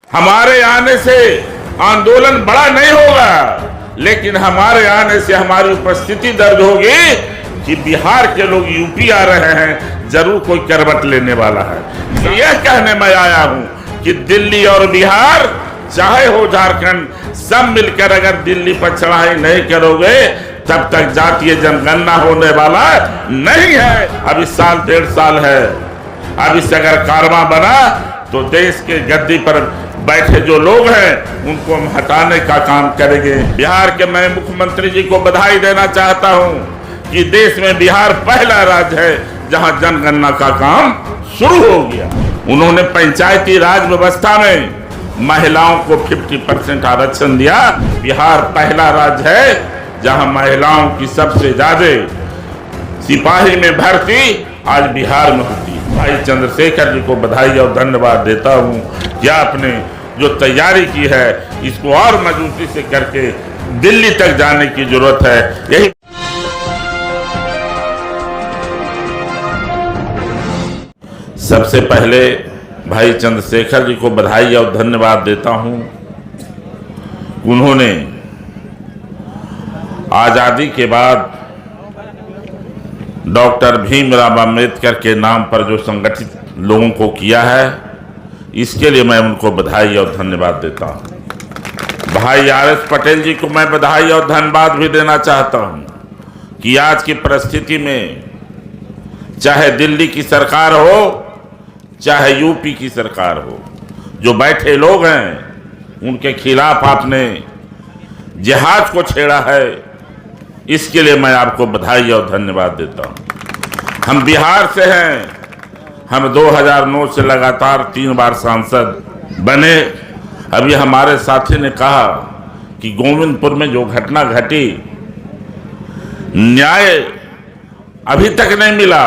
हमारे आने से आंदोलन बड़ा नहीं होगा, लेकिन हमारे आने से हमारी उपस्थिति दर्ज होगी कि बिहार के लोग यूपी आ रहे हैं, जरूर कोई करवट लेने वाला है। यह कहने में आया हूं कि दिल्ली और बिहार चाहे हो झारखंड, सब मिलकर अगर दिल्ली पर चढ़ाई नहीं करोगे तब तक जातीय जनगणना होने वाला नहीं है। अब इस साल 1.5 साल है, अब इससे अगर कारवां बना तो देश के गद्दी पर बैठे जो लोग हैं उनको हम हटाने का काम करेंगे। बिहार के मैं मुख्यमंत्री जी को बधाई देना चाहता हूं कि देश में बिहार पहला राज्य है जहां जनगणना का काम शुरू हो गया। उन्होंने पंचायती राज व्यवस्था में महिलाओं को 50% आरक्षण दिया। बिहार पहला राज्य है जहां महिलाओं की सबसे ज्यादा सिपाही में भर्ती आज बिहार में होती है। भाई चंद्रशेखर जी को बधाई और धन्यवाद देता हूं कि आपने जो तैयारी की है इसको और मजबूती से करके दिल्ली तक जाने की जरूरत है। यही सबसे पहले भाई चंद्रशेखर जी को बधाई और धन्यवाद देता हूं। उन्होंने आजादी के बाद डॉक्टर भीमराव अंबेडकर के नाम पर जो संगठित लोगों को किया है, इसके लिए मैं उनको बधाई और धन्यवाद देता हूं। भाई RS पटेल जी को मैं बधाई और धन्यवाद भी देना चाहता हूं कि आज की परिस्थिति में चाहे दिल्ली की सरकार हो चाहे यूपी की सरकार हो, जो बैठे लोग हैं उनके खिलाफ आपने जिहाद को छेड़ा है, इसके लिए मैं आपको बधाई और धन्यवाद देता हूं। हम बिहार से हैं, हम 2009 से लगातार 3 बार सांसद बने। अभी हमारे साथी ने कहा कि गोविंदपुर में जो घटना घटी, न्याय अभी तक नहीं मिला।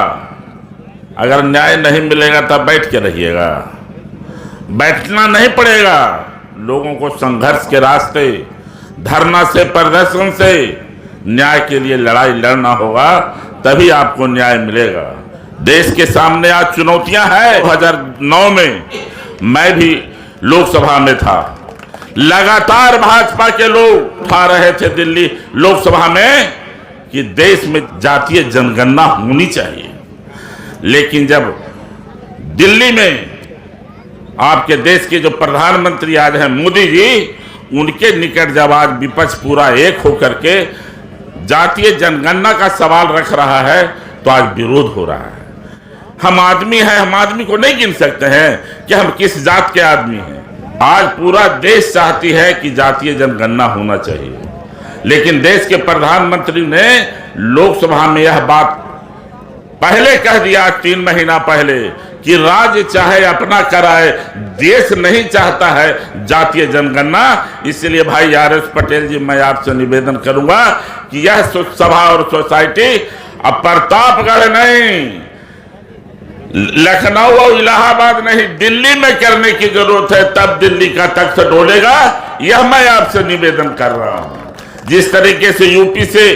अगर न्याय नहीं मिलेगा तब बैठ के रहिएगा, बैठना नहीं पड़ेगा। लोगों को संघर्ष के रास्ते, धरना से, प्रदर्शन से न्याय के लिए लड़ाई लड़ना होगा, तभी आपको न्याय मिलेगा। देश के सामने आज चुनौतियां हैं। 2009 में मैं भी लोकसभा में था, लगातार भाजपा के लोग उठा रहे थे दिल्ली लोकसभा में कि देश में जातीय जनगणना होनी चाहिए। लेकिन जब दिल्ली में आपके देश के जो प्रधानमंत्री आज हैं मोदी जी, उनके निकट जब आज विपक्ष पूरा एक होकर के जातीय जनगणना का सवाल रख रहा है तो आज विरोध हो रहा है। हम आदमी हैं, हम आदमी को नहीं गिन सकते हैं कि हम किस जात के आदमी हैं। आज पूरा देश चाहती है कि जातीय जनगणना होना चाहिए, लेकिन देश के प्रधानमंत्री ने लोकसभा में यह बात पहले कह दिया 3 महीना पहले कि राज्य चाहे अपना कराए, देश नहीं चाहता है जातीय जनगणना। इसलिए भाई RS पटेल जी, मैं आपसे निवेदन करूंगा कि यह सभा और सोसाइटी अब प्रतापगढ़ नहीं, लखनऊ और इलाहाबाद नहीं, दिल्ली में करने की जरूरत है, तब दिल्ली का तख्त डोलेगा। यह मैं आपसे निवेदन कर रहा हूं। जिस तरीके से यूपी से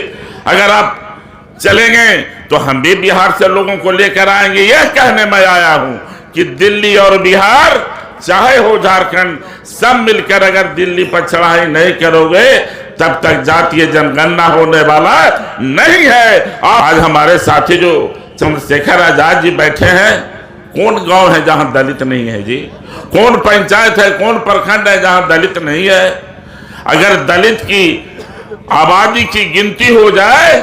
अगर आप चलेंगे तो हम भी बिहार से लोगों को लेकर आएंगे। यह कहने में आया हूं कि दिल्ली और बिहार चाहे हो झारखंड, सब मिलकर अगर दिल्ली पर चढ़ाई नहीं करोगे तब तक जातीय जनगणना होने वाला नहीं है। आज हमारे साथी जो चंद्रशेखर आजाद जी बैठे हैं, कौन गांव है जहां दलित नहीं है जी? कौन पंचायत है, कौन प्रखंड है जहां दलित नहीं है? अगर दलित की आबादी की गिनती हो जाए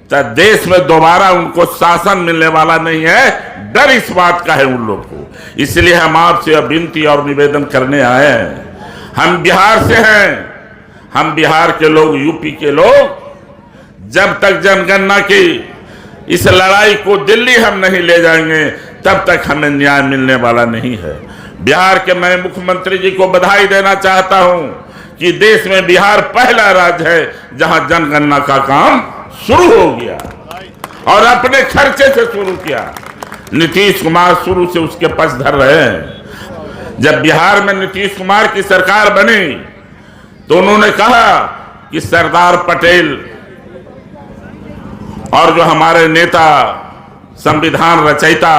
तो देश में दोबारा उनको शासन मिलने वाला नहीं है। डर इस बात का है उन लोग को। इसलिए हम आपसे विनती और निवेदन करने आए हैं। हम बिहार से हैं, हम बिहार के लोग, यूपी के लोग, जब तक जनगणना की इस लड़ाई को दिल्ली हम नहीं ले जाएंगे तब तक हमें न्याय मिलने वाला नहीं है। बिहार के मैं मुख्यमंत्री जी को बधाई देना चाहता हूं कि देश में बिहार पहला राज्य है जहां जनगणना का काम शुरू हो गया और अपने खर्चे से शुरू किया। नीतीश कुमार शुरू से उसके पक्षधर रहे हैं। जब बिहार में नीतीश कुमार की सरकार बनी तो उन्होंने कहा कि सरदार पटेल और जो हमारे नेता, संविधान रचयिता,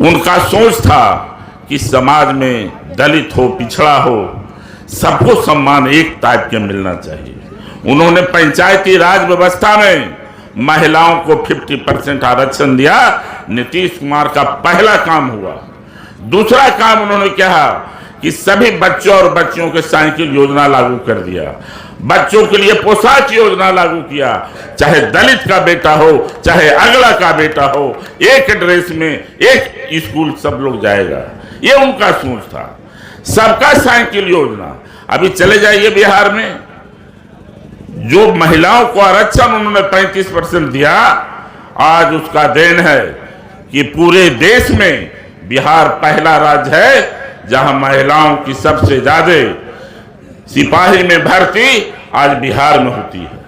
उनका सोच था कि समाज में दलित हो, पिछड़ा हो, सबको सम्मान एक टाइप के मिलना चाहिए। उन्होंने पंचायती राज व्यवस्था में महिलाओं को 50% आरक्षण दिया। नीतीश कुमार का पहला काम हुआ। दूसरा काम उन्होंने कहा कि सभी बच्चों और बच्चियों के साइकिल योजना लागू कर दिया, बच्चों के लिए पोशाक योजना लागू किया। चाहे दलित का बेटा हो, चाहे अगला का बेटा हो, एक ड्रेस में एक स्कूल सब लोग जाएगा, ये उनका सोच था। सबका साइकिल योजना। अभी चले जाइए बिहार में, जो महिलाओं को आरक्षण उन्होंने 35% दिया, आज उसका देन है कि पूरे देश में बिहार पहला राज्य है जहां महिलाओं की सबसे ज्यादा सिपाही में भर्ती आज बिहार में होती है।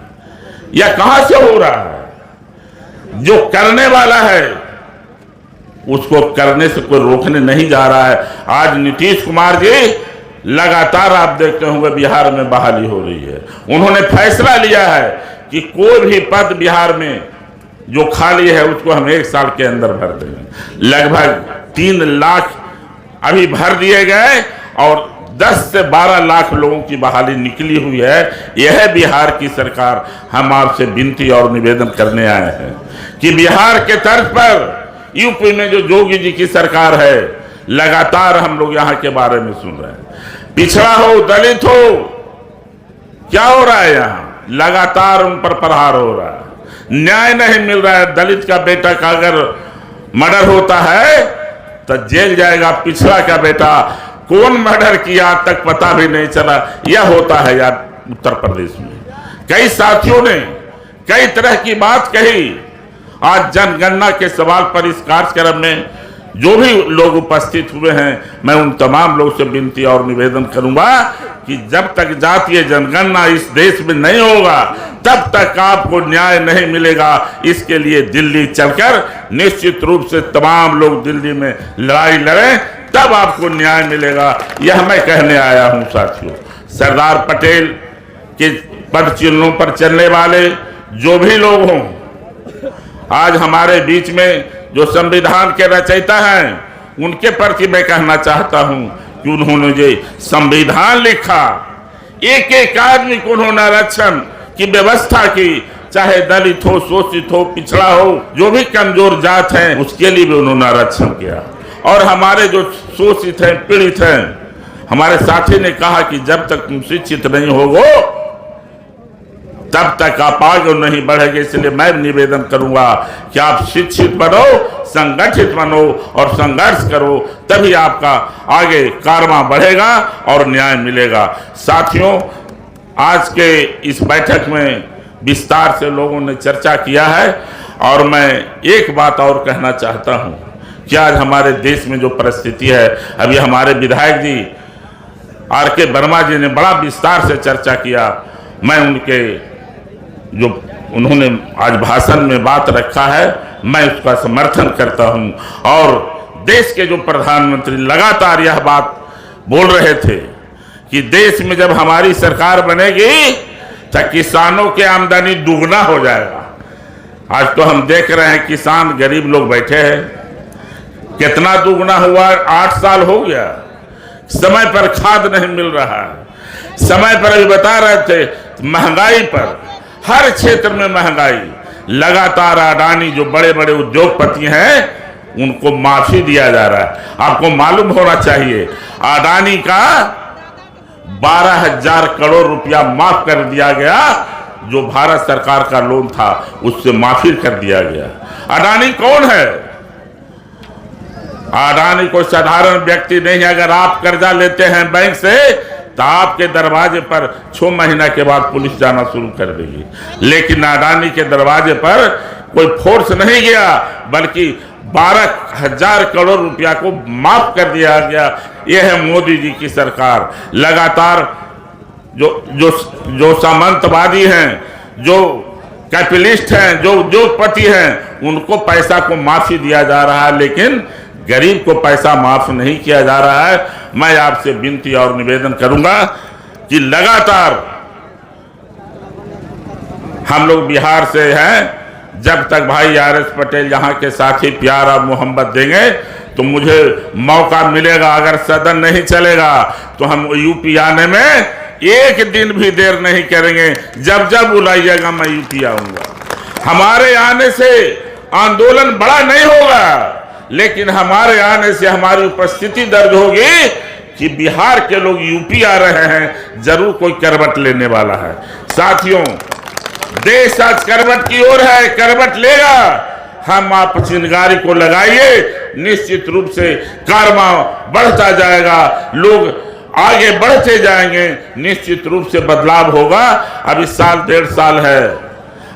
यह कहां से हो रहा है? जो करने वाला है उसको करने से कोई रोकने नहीं जा रहा है। आज नीतीश कुमार जी लगातार आप देखते होंगे बिहार में बहाली हो रही है। उन्होंने फैसला लिया है कि कोई भी पद बिहार में जो खाली है उसको हम 1 साल के अंदर भर देंगे। लगभग 3 लाख अभी भर दिए गए और 10 से 12 लाख लोगों की बहाली निकली हुई है। यह है बिहार की सरकार। हम आपसे विनती और निवेदन करने आए हैं कि बिहार के तर्ज पर यूपी में जो योगी जी की सरकार है, लगातार हम लोग यहाँ के बारे में सुन रहे हैं। पिछड़ा हो, दलित हो, क्या हो रहा है यहाँ? लगातार उन पर प्रहार हो रहा है, न्याय नहीं मिल रहा है। दलित का बेटा का अगर मर्डर होता है तो जेल जाएगा, पिछड़ा का बेटा कौन मर्डर किया आज तक पता भी नहीं चला। यह होता है यार उत्तर प्रदेश में। कई साथियों ने कई तरह की बात कही। आज जनगणना के सवाल पर इस कार्यक्रम में जो भी लोग उपस्थित हुए हैं, मैं उन तमाम लोगों से विनती और निवेदन करूंगा कि जब तक जातीय जनगणना इस देश में नहीं होगा तब तक आपको न्याय नहीं मिलेगा। इसके लिए दिल्ली चलकर निश्चित रूप से तमाम लोग दिल्ली में लड़ाई लड़ें, तब आपको न्याय मिलेगा। यह मैं कहने आया हूं साथियों। सरदार पटेल के पद चिन्हों पर चलने वाले जो भी लोग हों, आज हमारे बीच में जो संविधान के रचयिता हैं, उनके प्रति मैं कहना चाहता हूं कि उन्होंने जो संविधान लिखा, एक एक आदमी को उन्होंने आरक्षण की व्यवस्था की। चाहे दलित हो, शोषित हो, पिछड़ा हो, जो भी कमजोर जात है, उसके लिए भी उन्होंने आरक्षण किया। और हमारे जो शोषित हैं, पीड़ित हैं, हमारे साथी ने कहा कि जब तक तुम शिक्षित नहीं होगो तब तक आप आगे नहीं बढ़ेंगे। इसलिए मैं निवेदन करूंगा कि आप शिक्षित बनो, संगठित बनो और संघर्ष करो, तभी आपका आगे कारवां बढ़ेगा और न्याय मिलेगा। साथियों, आज के इस बैठक में विस्तार से लोगों ने चर्चा किया है और मैं एक बात और कहना चाहता हूं कि आज हमारे देश में जो परिस्थिति है, अभी हमारे विधायक जी आर.के. वर्मा जी ने बड़ा विस्तार से चर्चा किया। मैं उनके जो उन्होंने आज भाषण में बात रखा है, मैं उसका समर्थन करता हूं। और देश के जो प्रधानमंत्री लगातार यह बात बोल रहे थे कि देश में जब हमारी सरकार बनेगी तो किसानों की आमदनी दुगना हो जाएगा। आज तो हम देख रहे हैं किसान गरीब लोग बैठे हैं, कितना दुगना हुआ? 8 साल हो गया, समय पर खाद नहीं मिल रहा है। समय पर अभी बता रहे थे महंगाई पर, हर क्षेत्र में महंगाई। लगातार अडानी जो बड़े बड़े उद्योगपति हैं उनको माफी दिया जा रहा है। आपको मालूम होना चाहिए अडानी का 12,000 करोड़ रुपया माफ कर दिया गया। जो भारत सरकार का लोन था उससे माफी कर दिया गया। अडानी कौन है? अडानी कोई साधारण व्यक्ति नहीं है। अगर आप कर्जा लेते हैं बैंक से तो आपके दरवाजे पर 6 महीना के बाद पुलिस जाना शुरू कर देगी। लेकिन अडानी के दरवाजे पर कोई फोर्स नहीं गया, बल्कि 12,000 करोड़ रुपया को माफ कर दिया गया। यह है मोदी जी की सरकार। लगातार जो सामंतवादी हैं, जो कैपिटलिस्ट हैं, जो उद्योगपति हैं, उनको पैसा को माफी दिया जा रहा है, लेकिन गरीब को पैसा माफ नहीं किया जा रहा है। मैं आपसे विनती और निवेदन करूंगा कि लगातार हम लोग बिहार से हैं, जब तक भाई आर.एस. पटेल यहाँ के साथी प्यार और मोहब्बत देंगे तो मुझे मौका मिलेगा। अगर सदन नहीं चलेगा तो हम यूपी आने में एक दिन भी देर नहीं करेंगे। जब जब बुलाइएगा मैं यूपी आऊंगा। हमारे आने से आंदोलन बड़ा नहीं होगा, लेकिन हमारे आने से हमारी उपस्थिति दर्ज होगी कि बिहार के लोग यूपी आ रहे हैं, जरूर कोई करवट लेने वाला है। साथियों, देश आज करवट की ओर है, करवट लेगा। हम आप चिंगारी को लगाइए, निश्चित रूप से कारवां बढ़ता जाएगा, लोग आगे बढ़ते जाएंगे, निश्चित रूप से बदलाव होगा। अभी साल 1.5 साल है,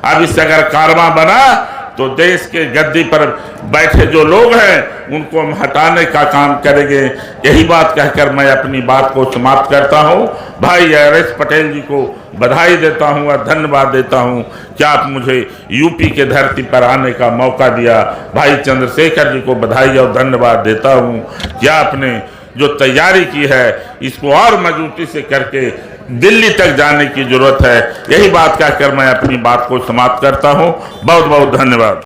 अब इससे अगर कारवां बना तो देश के गद्दी पर बैठे जो लोग हैं उनको हम हटाने का काम करेंगे। यही बात कहकर मैं अपनी बात को समाप्त करता हूं। भाई आर.एस. पटेल जी को बधाई देता हूं और धन्यवाद देता हूं कि आप मुझे यूपी के धरती पर आने का मौका दिया। भाई चंद्रशेखर जी को बधाई और धन्यवाद देता हूं कि आपने जो तैयारी की है इसको और मजबूती से करके दिल्ली तक जाने की जरूरत है। यही बात कहकर मैं अपनी बात को समाप्त करता हूं। बहुत बहुत धन्यवाद।